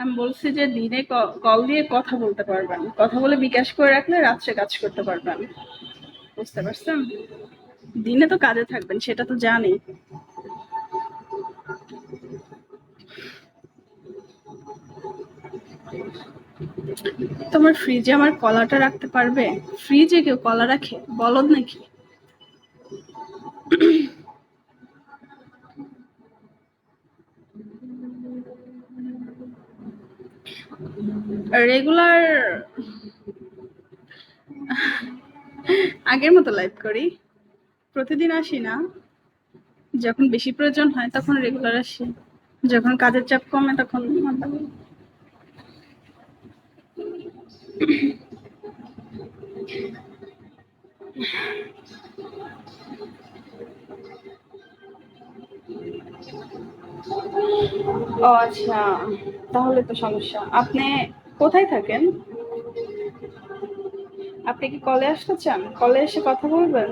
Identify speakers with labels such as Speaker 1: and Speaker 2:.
Speaker 1: আমি বলছি যে দিনে কল দিয়ে কথা বলতে পারবেন, কথা বলে বিকাশ করে রাখলে রাত্রে কাজ করতে পারবেন। বুঝতে পারছেন? দিনে তো কাজে থাকবেন, সেটা তো জানি। তোমার ফ্রিজে আমার কলাটা রাখতে পারবে? ফ্রিজে কেউ কলা রাখে? বলদ নাকি? রেগুলার আগের মতো লাইভ করি, প্রতিদিন আসি না। যখন বেশি প্রয়োজন হয় তখন রেগুলার আসি, যখন কাজের চাপ কমে তখন ও আচ্ছা, তাহলে তো সমস্যা। আপনি কোথায় থাকেন? আপনি কি কলে আসতে চান? কলে এসে কথা বলবেন?